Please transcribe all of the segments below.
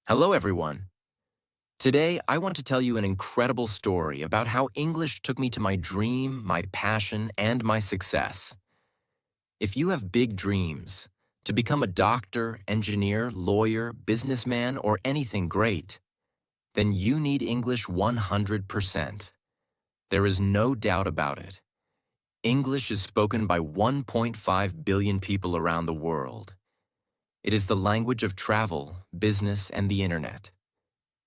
Hello, everyone. Today, I want to tell you an incredible story about how English took me to my dream, my passion, and my success. If you have big dreams, to become a doctor, engineer, lawyer, businessman, or anything great, then you need English 100%. There is no doubt about it. English is spoken by 1.5 billion people around the world. It is the language of travel, business, and the internet.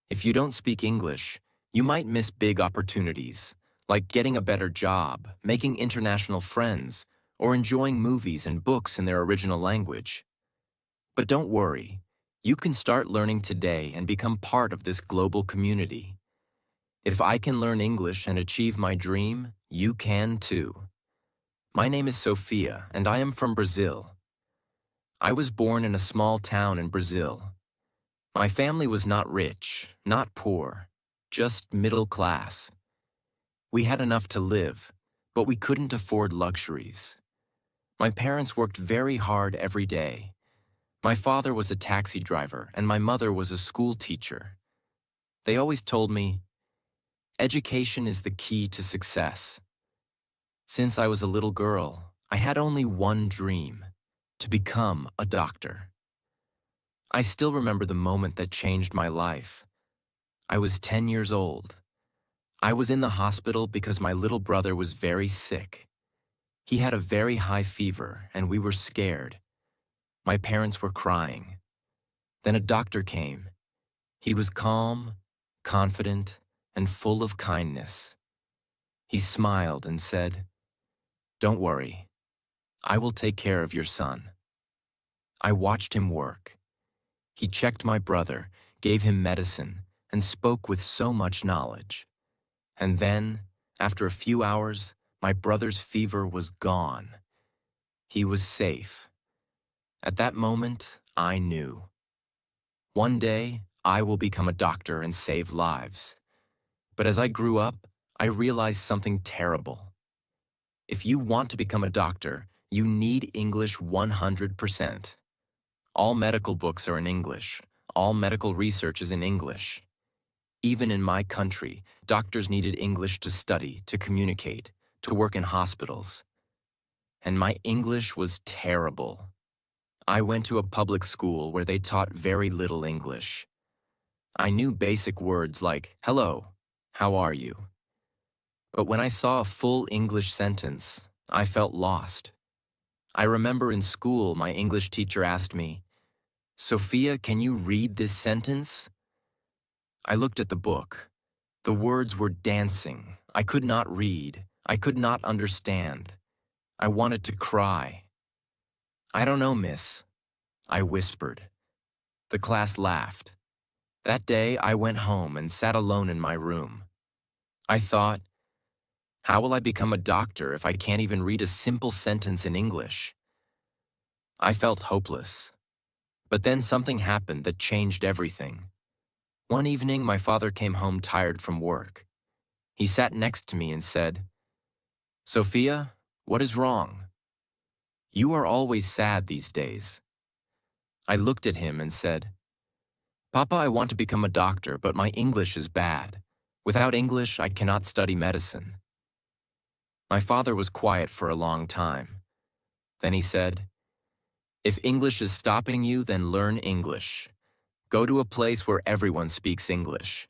If you don't speak English, you might miss big opportunities, like getting a better job, making international friends, or enjoying movies and books in their original language. But don't worry, you can start learning today and become part of this global community. If I can learn English and achieve my dream, you can too. My name is Sophia, and I am from Brazil. I was born in a small town in Brazil. My family was not rich, not poor, just middle class. We had enough to live, but we couldn't afford luxuries. My parents worked very hard every day. My father was a taxi driver and my mother was a school teacher. They always told me, education is the key to success. Since I was a little girl, I had only one dream, to become a doctor. I still remember the moment that changed my life. I was 10 years old. I was in the hospital because my little brother was very sick. He had a very high fever and we were scared. My parents were crying. Then a doctor came. He was calm, confident, and full of kindness. He smiled and said, "Don't worry. I will take care of your son." I watched him work. He checked my brother, gave him medicine, and spoke with so much knowledge. And then, after a few hours, my brother's fever was gone. He was safe. At that moment, I knew. One day, I will become a doctor and save lives. But as I grew up, I realized something terrible. If you want to become a doctor, you need English 100%. All medical books are in English. All medical research is in English. Even in my country, doctors needed English to study, to communicate, to work in hospitals. And my English was terrible. I went to a public school where they taught very little English. I knew basic words like, "Hello, how are you?" But when I saw a full English sentence, I felt lost. I remember in school my English teacher asked me, "Sophia, can you read this sentence?" I looked at the book. The words were dancing. I could not read. I could not understand. I wanted to cry. "I don't know, miss," I whispered. The class laughed. That day, I went home and sat alone in my room. I thought, how will I become a doctor if I can't even read a simple sentence in English? I felt hopeless. But then something happened that changed everything. One evening, my father came home tired from work. He sat next to me and said, "Sophia, what is wrong? You are always sad these days." I looked at him and said, "Papa, I want to become a doctor, but my English is bad. Without English, I cannot study medicine." My father was quiet for a long time. Then he said, "If English is stopping you, then learn English. Go to a place where everyone speaks English."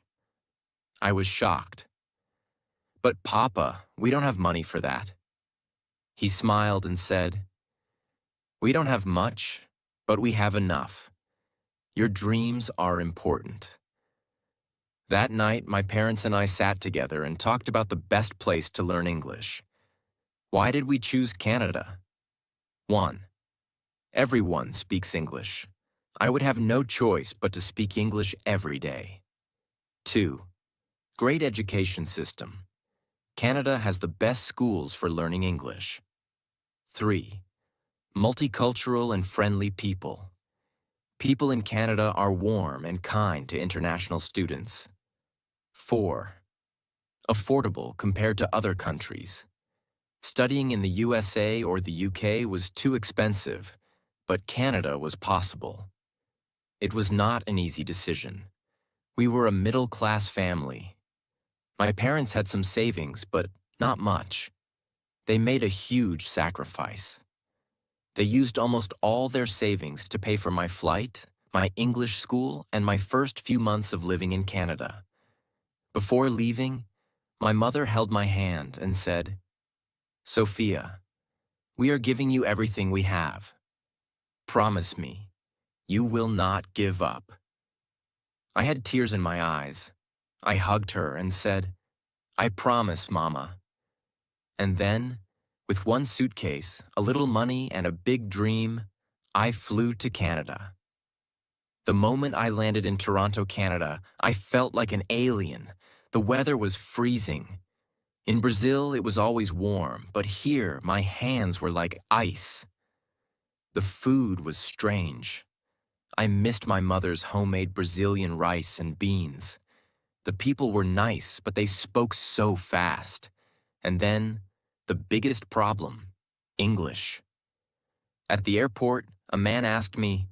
I was shocked. "But Papa, we don't have money for that." He smiled and said, "We don't have much, but we have enough. Your dreams are important." That night, my parents and I sat together and talked about the best place to learn English. Why did we choose Canada? 1. Everyone speaks English. I would have no choice but to speak English every day. 2. Great education system. Canada has the best schools for learning English. 3. Multicultural and friendly people. People in Canada are warm and kind to international students. 4. Affordable compared to other countries. Studying in the USA or the UK was too expensive, but Canada was possible. It was not an easy decision. We were a middle-class family. My parents had some savings, but not much. They made a huge sacrifice. They used almost all their savings to pay for my flight, my English school, and my first few months of living in Canada. Before leaving, my mother held my hand and said, "Sophia, we are giving you everything we have. Promise me, you will not give up." I had tears in my eyes. I hugged her and said, "I promise, Mama." And then, with one suitcase, a little money, and a big dream, I flew to Canada. The moment I landed in Toronto, Canada, I felt like an alien. The weather was freezing. In Brazil, it was always warm, but here, my hands were like ice. The food was strange. I missed my mother's homemade Brazilian rice and beans. The people were nice, but they spoke so fast. And then, the biggest problem, English. At the airport, a man asked me,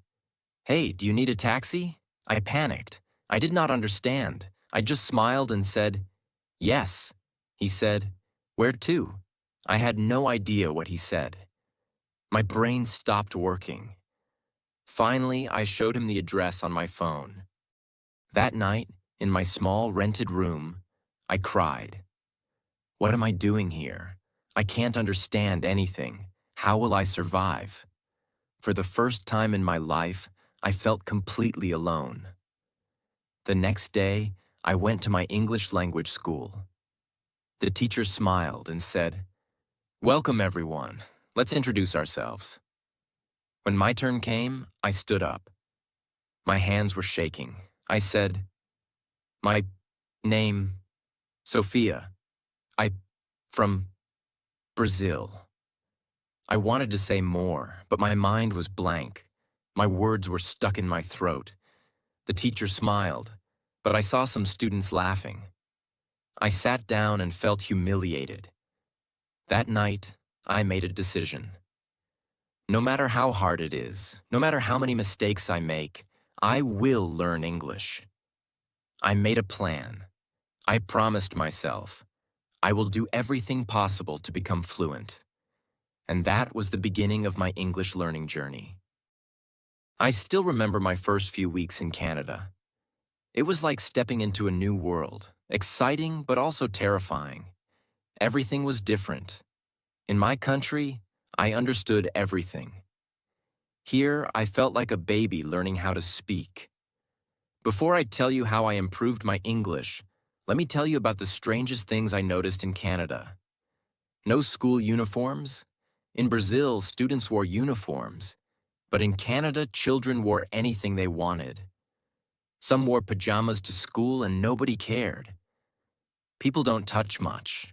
"Hey, do you need a taxi?" I panicked. I did not understand. I just smiled and said, "Yes." He said, "Where to?" I had no idea what he said. My brain stopped working. Finally, I showed him the address on my phone. That night, in my small rented room, I cried. What am I doing here? I can't understand anything. How will I survive? For the first time in my life, I felt completely alone. The next day, I went to my English language school. The teacher smiled and said, "Welcome, everyone. Let's introduce ourselves." When my turn came, I stood up. My hands were shaking. I said, "My name, Sophia. From Brazil." I wanted to say more, but my mind was blank. My words were stuck in my throat. The teacher smiled, but I saw some students laughing. I sat down and felt humiliated. That night, I made a decision. No matter how hard it is, no matter how many mistakes I make, I will learn English. I made a plan. I promised myself, I will do everything possible to become fluent. And that was the beginning of my English learning journey. I still remember my first few weeks in Canada. It was like stepping into a new world, exciting but also terrifying. Everything was different. In my country, I understood everything. Here, I felt like a baby learning how to speak. Before I tell you how I improved my English, let me tell you about the strangest things I noticed in Canada. No school uniforms. In Brazil, students wore uniforms. But in Canada, children wore anything they wanted. Some wore pajamas to school and nobody cared. People don't touch much.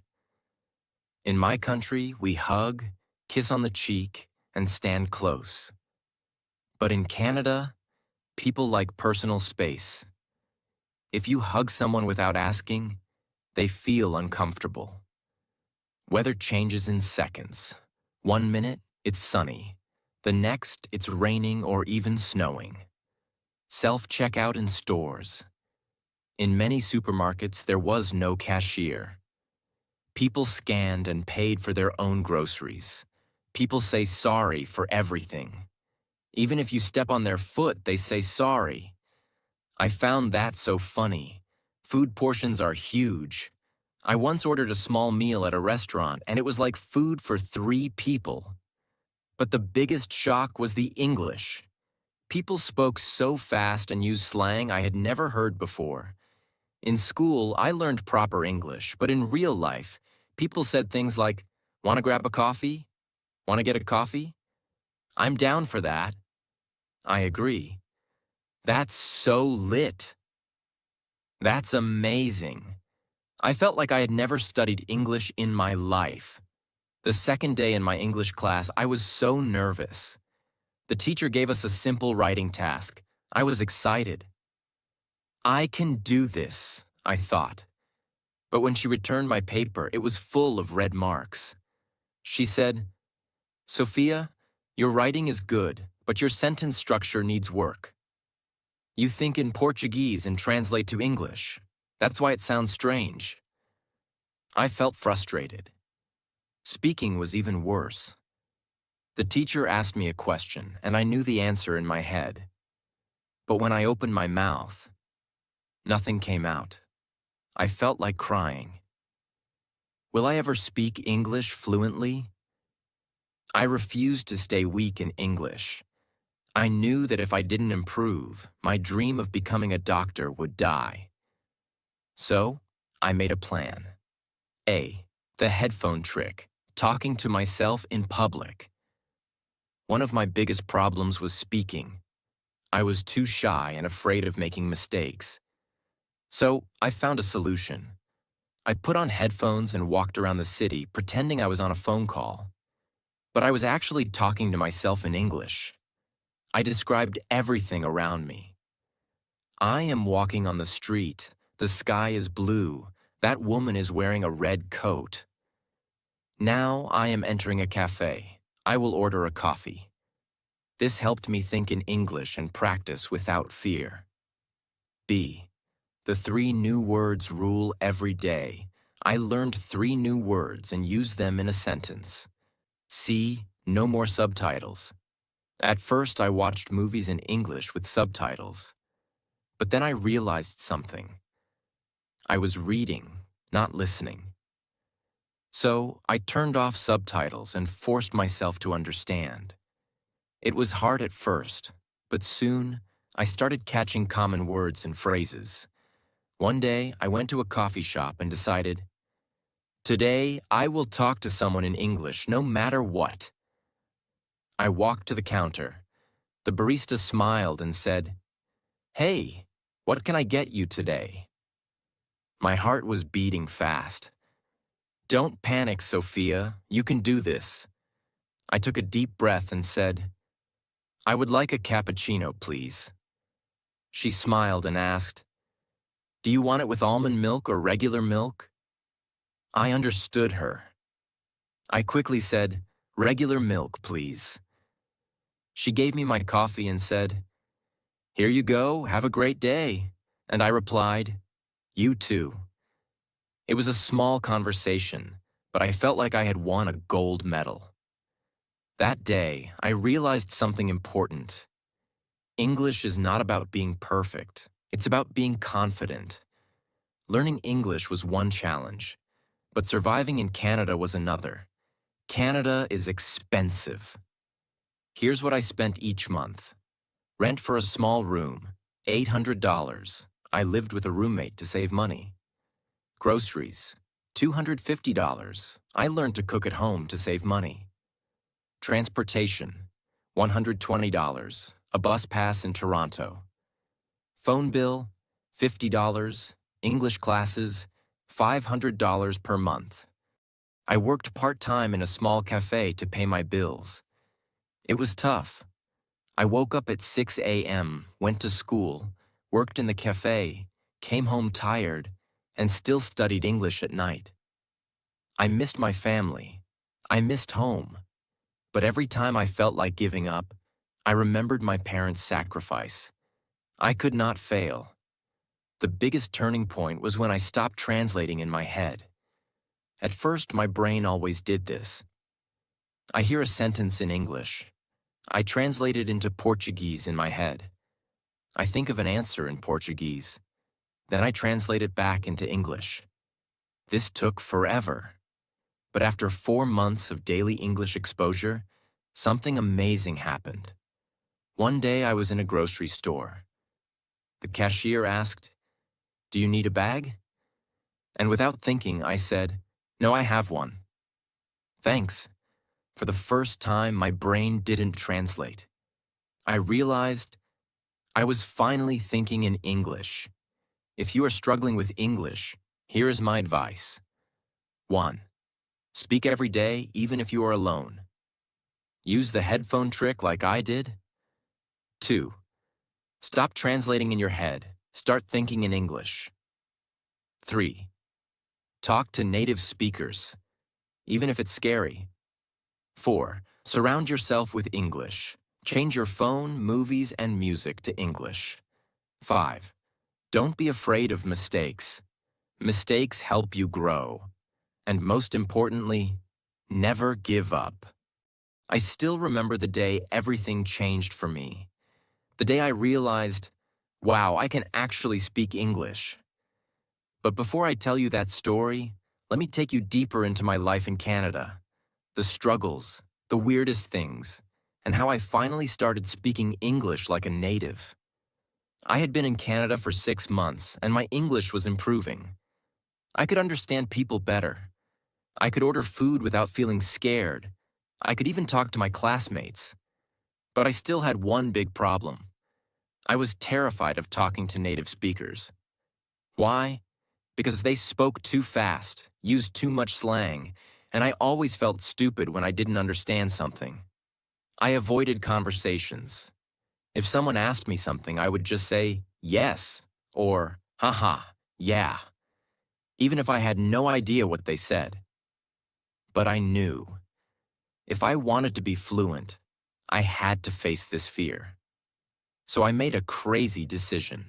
In my country, we hug, kiss on the cheek, and stand close. But in Canada, people like personal space. If you hug someone without asking, they feel uncomfortable. Weather changes in seconds. 1 minute, it's sunny. The next, it's raining or even snowing. Self-checkout in stores. In many supermarkets, there was no cashier. People scanned and paid for their own groceries. People say sorry for everything. Even if you step on their foot, they say sorry. I found that so funny. Food portions are huge. I once ordered a small meal at a restaurant, and it was like food for 3 people. But the biggest shock was the English. People spoke so fast and used slang I had never heard before. In school, I learned proper English, but in real life, people said things like, "Want to grab a coffee? Want to get a coffee? I'm down for that." I agree. That's so lit. That's amazing. I felt like I had never studied English in my life. The second day in my English class, I was so nervous. The teacher gave us a simple writing task. I was excited. I can do this, I thought. But when she returned my paper, it was full of red marks. She said, "Sophia, your writing is good, but your sentence structure needs work." You think in Portuguese and translate to English. That's why it sounds strange. I felt frustrated. Speaking was even worse. The teacher asked me a question, and I knew the answer in my head. But when I opened my mouth, nothing came out. I felt like crying. Will I ever speak English fluently? I refused to stay weak in English. I knew that if I didn't improve, my dream of becoming a doctor would die. So, I made a plan. A. The headphone trick, talking to myself in public. One of my biggest problems was speaking. I was too shy and afraid of making mistakes. So, I found a solution. I put on headphones and walked around the city pretending I was on a phone call. But I was actually talking to myself in English. I described everything around me. I am walking on the street. The sky is blue. That woman is wearing a red coat. Now I am entering a cafe. I will order a coffee. This helped me think in English and practice without fear. B. The 3 new words rule every day. I learned 3 new words and used them in a sentence. C. No more subtitles. At first, I watched movies in English with subtitles. But then I realized something. I was reading, not listening. So I turned off subtitles and forced myself to understand. It was hard at first, but soon I started catching common words and phrases. One day, I went to a coffee shop and decided, today I will talk to someone in English no matter what. I walked to the counter. The barista smiled and said, "Hey, what can I get you today?" My heart was beating fast. "Don't panic, Sophia. You can do this." I took a deep breath and said, "I would like a cappuccino, please." She smiled and asked, "Do you want it with almond milk or regular milk?" I understood her. I quickly said, "Regular milk, please." She gave me my coffee and said, "Here you go, have a great day." And I replied, "You too." It was a small conversation, but I felt like I had won a gold medal. That day, I realized something important. English is not about being perfect. It's about being confident. Learning English was one challenge, but surviving in Canada was another. Canada is expensive. Here's what I spent each month. Rent for a small room, $800. I lived with a roommate to save money. Groceries, $250. I learned to cook at home to save money. Transportation, $120. A bus pass in Toronto. Phone bill, $50. English classes, $500 per month. I worked part-time in a small cafe to pay my bills. It was tough. I woke up at 6 a.m., went to school, worked in the cafe, came home tired, and still studied English at night. I missed my family. I missed home. But every time I felt like giving up, I remembered my parents' sacrifice. I could not fail. The biggest turning point was when I stopped translating in my head. At first, my brain always did this. I hear a sentence in English. I translate it into Portuguese in my head. I think of an answer in Portuguese. Then I translate it back into English. This took forever. But after 4 months of daily English exposure, something amazing happened. One day I was in a grocery store. The cashier asked, "Do you need a bag?" And without thinking, I said, "No, I have one." "Thanks." For the first time, my brain didn't translate. I realized I was finally thinking in English. If you are struggling with English, here is my advice. 1. Speak every day, even if you are alone. Use the headphone trick like I did. 2. Stop translating in your head. Start thinking in English. 3. Talk to native speakers, even if it's scary. 4. Surround yourself with English. Change your phone, movies, and music to English. 5. Don't be afraid of mistakes. Mistakes help you grow. And most importantly, never give up. I still remember the day everything changed for me. The day I realized, wow, I can actually speak English. But before I tell you that story, let me take you deeper into my life in Canada. The struggles, the weirdest things, and how I finally started speaking English like a native. I had been in Canada for 6 months, and my English was improving. I could understand people better. I could order food without feeling scared. I could even talk to my classmates. But I still had one big problem. I was terrified of talking to native speakers. Why? Because they spoke too fast, used too much slang, and I always felt stupid when I didn't understand something. I avoided conversations. If someone asked me something, I would just say, yes, or, haha, yeah, even if I had no idea what they said. But I knew, if I wanted to be fluent, I had to face this fear. So I made a crazy decision.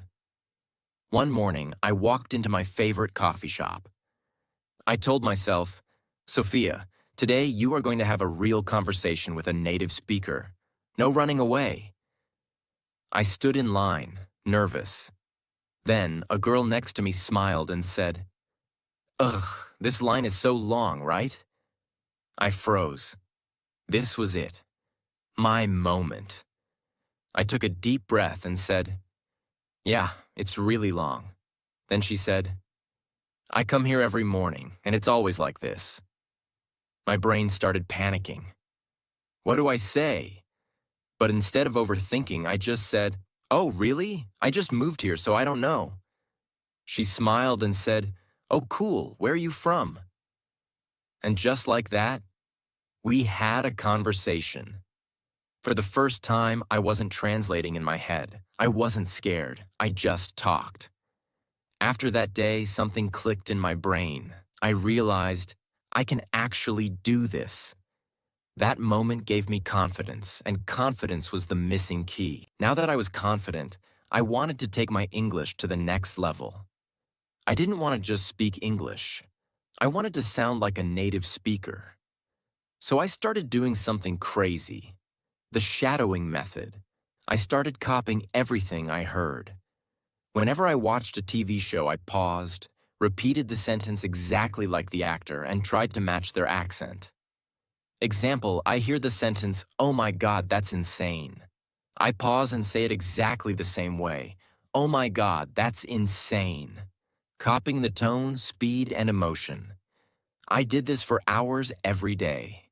One morning, I walked into my favorite coffee shop. I told myself, Sophia, today you are going to have a real conversation with a native speaker. No running away. I stood in line, nervous. Then, a girl next to me smiled and said, ugh, this line is so long, right? I froze. This was it. My moment. I took a deep breath and said, yeah, it's really long. Then she said, I come here every morning, and it's always like this. My brain started panicking. What do I say? But instead of overthinking, I just said, oh, really? I just moved here, so I don't know. She smiled and said, oh, cool, where are you from? And just like that, we had a conversation. For the first time, I wasn't translating in my head. I wasn't scared. I just talked. After that day, something clicked in my brain. I realized I can actually do this. That moment gave me confidence, and confidence was the missing key. Now that I was confident, I wanted to take my English to the next level. I didn't want to just speak English. I wanted to sound like a native speaker. So I started doing something crazy. The shadowing method. I started copying everything I heard. Whenever I watched a TV show, I paused, repeated the sentence exactly like the actor, and tried to match their accent. Example, I hear the sentence, oh my God, that's insane. I pause and say it exactly the same way. Oh my God, that's insane. Copying the tone, speed, and emotion. I did this for hours every day.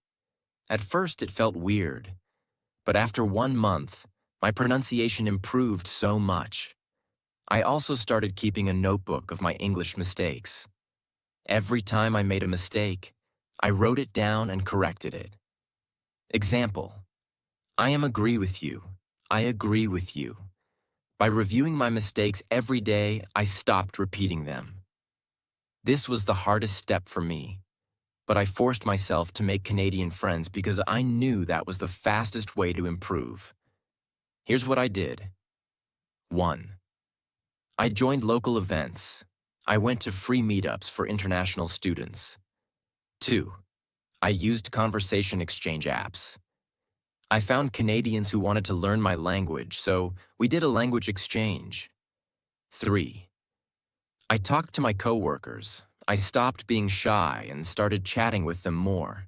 At first, it felt weird. But after 1 month, my pronunciation improved so much. I also started keeping a notebook of my English mistakes. Every time I made a mistake, I wrote it down and corrected it. Example, I agree with you. I agree with you. By reviewing my mistakes every day, I stopped repeating them. This was the hardest step for me, but I forced myself to make Canadian friends because I knew that was the fastest way to improve. Here's what I did. 1. I joined local events. I went to free meetups for international students. 2. I used conversation exchange apps. I found Canadians who wanted to learn my language, so we did a language exchange. 3. I talked to my coworkers. I stopped being shy and started chatting with them more.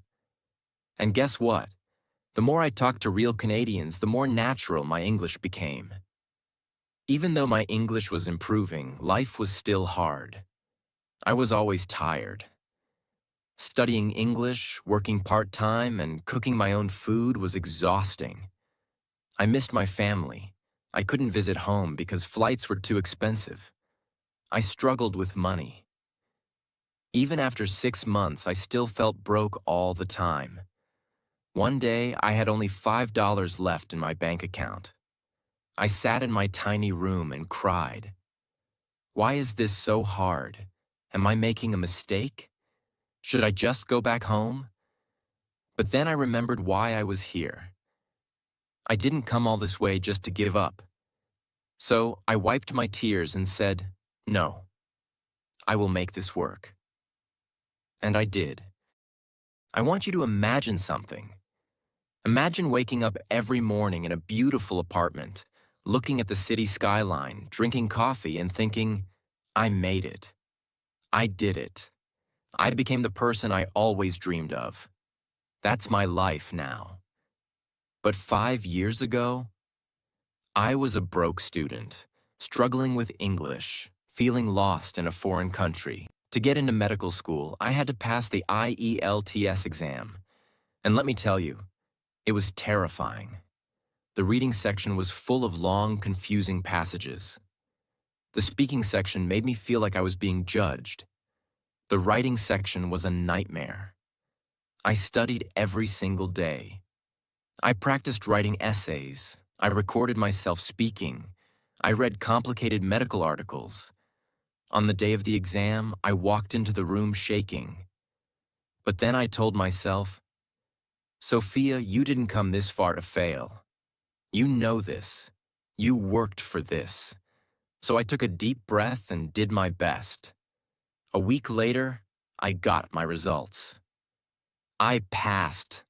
And guess what? The more I talked to real Canadians, the more natural my English became. Even though my English was improving, life was still hard. I was always tired. Studying English, working part-time, and cooking my own food was exhausting. I missed my family. I couldn't visit home because flights were too expensive. I struggled with money. Even after 6 months, I still felt broke all the time. One day, I had only $5 left in my bank account. I sat in my tiny room and cried. Why is this so hard? Am I making a mistake? Should I just go back home? But then I remembered why I was here. I didn't come all this way just to give up. So I wiped my tears and said, "No, I will make this work." And I did. I want you to imagine something. Imagine waking up every morning in a beautiful apartment, looking at the city skyline, drinking coffee, and thinking, I made it. I did it. I became the person I always dreamed of. That's my life now. But 5 years ago, I was a broke student, struggling with English, feeling lost in a foreign country. To get into medical school, I had to pass the IELTS exam. And let me tell you, it was terrifying. The reading section was full of long, confusing passages. The speaking section made me feel like I was being judged. The writing section was a nightmare. I studied every single day. I practiced writing essays. I recorded myself speaking. I read complicated medical articles. On the day of the exam, I walked into the room shaking. But then I told myself, Sophia, you didn't come this far to fail. You know this. You worked for this. So I took a deep breath and did my best. A week later, I got my results. I passed.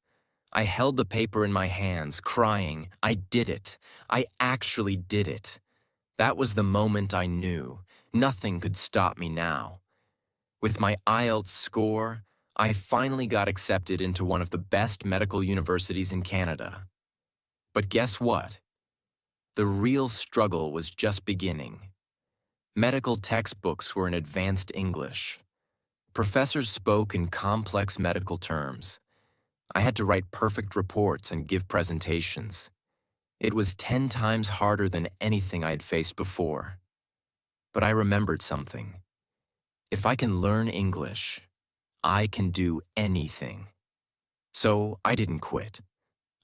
I held the paper in my hands, crying, I did it. I actually did it. That was the moment I knew. Nothing could stop me now. With my IELTS score, I finally got accepted into one of the best medical universities in Canada. But guess what? The real struggle was just beginning. Medical textbooks were in advanced English. Professors spoke in complex medical terms. I had to write perfect reports and give presentations. It was 10 times harder than anything I had faced before. But I remembered something. If I can learn English, I can do anything. So I didn't quit.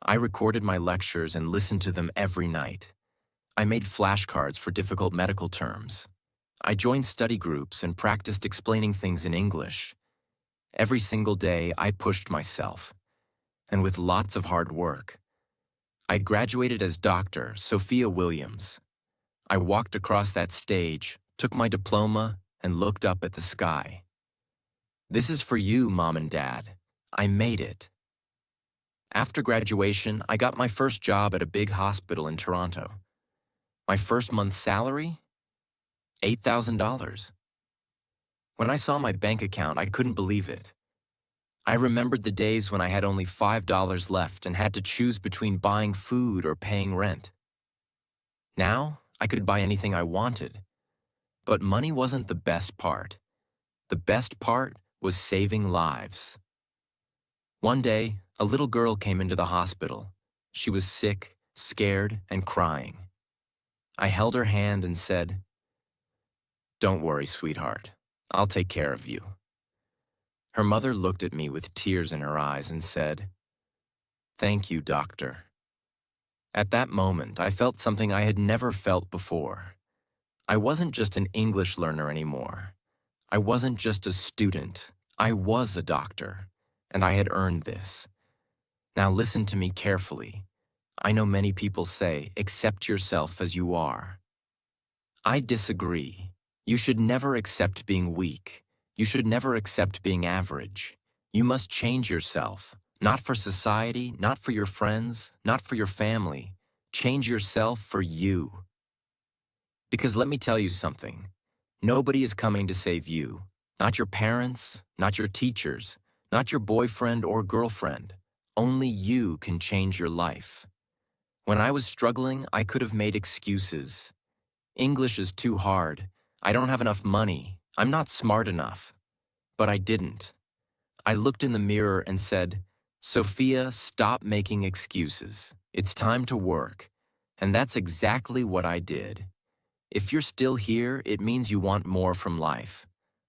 I recorded my lectures and listened to them every night. I made flashcards for difficult medical terms. I joined study groups and practiced explaining things in English. Every single day, I pushed myself. And with lots of hard work, I graduated as Dr. Sophia Williams. I walked across that stage, took my diploma, and looked up at the sky. This is for you, Mom and Dad. I made it. After graduation, I got my first job at a big hospital in Toronto. My first month's salary? $8,000. When I saw my bank account, I couldn't believe it. I remembered the days when I had only $5 left and had to choose between buying food or paying rent. Now, I could buy anything I wanted. But money wasn't the best part. The best part was saving lives. One day, a little girl came into the hospital. She was sick, scared, and crying. I held her hand and said, "Don't worry, sweetheart. I'll take care of you." Her mother looked at me with tears in her eyes and said, "Thank you, doctor." At that moment, I felt something I had never felt before. I wasn't just an English learner anymore. I wasn't just a student. I was a doctor, and I had earned this. Now listen to me carefully. I know many people say, accept yourself as you are. I disagree. You should never accept being weak. You should never accept being average. You must change yourself, not for society, not for your friends, not for your family. Change yourself for you. Because let me tell you something. Nobody is coming to save you. Not your parents, not your teachers, not your boyfriend or girlfriend. Only you can change your life. When I was struggling, I could have made excuses. English is too hard. I don't have enough money. I'm not smart enough. But I didn't. I looked in the mirror and said, Sophia, stop making excuses. It's time to work. And that's exactly what I did. If you're still here, it means you want more from life.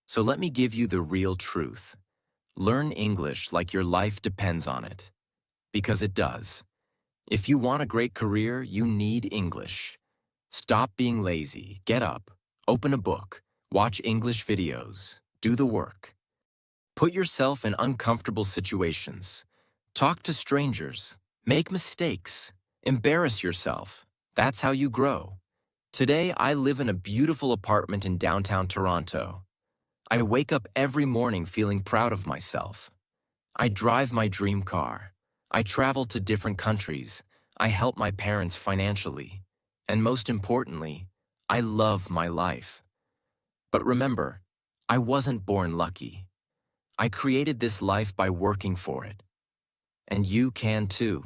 So let me give you the real truth. Learn English like your life depends on it. Because it does. If you want a great career, you need English. Stop being lazy. Get up. Open a book. Watch English videos. Do the work. Put yourself in uncomfortable situations. Talk to strangers. Make mistakes. Embarrass yourself. That's how you grow. Today, I live in a beautiful apartment in downtown Toronto. I wake up every morning feeling proud of myself. I drive my dream car. I travel to different countries. I help my parents financially. And most importantly, I love my life. But remember, I wasn't born lucky. I created this life by working for it. And you can too.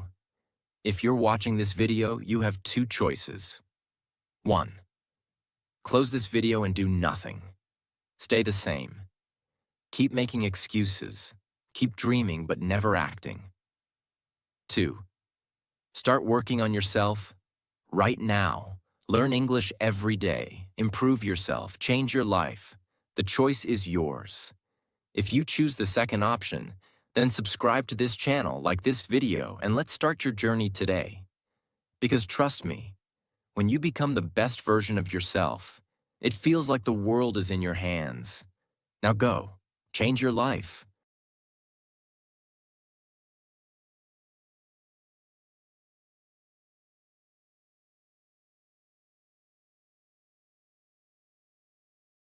If you're watching this video, you have two choices. 1. Close this video and do nothing. Stay the same. Keep making excuses. Keep dreaming but never acting. 2. Start working on yourself right now. Learn English every day. Improve yourself. Change your life. The choice is yours. If you choose the second option, then subscribe to this channel, like this video, and let's start your journey today. Because trust me, when you become the best version of yourself, it feels like the world is in your hands. Now go, change your life.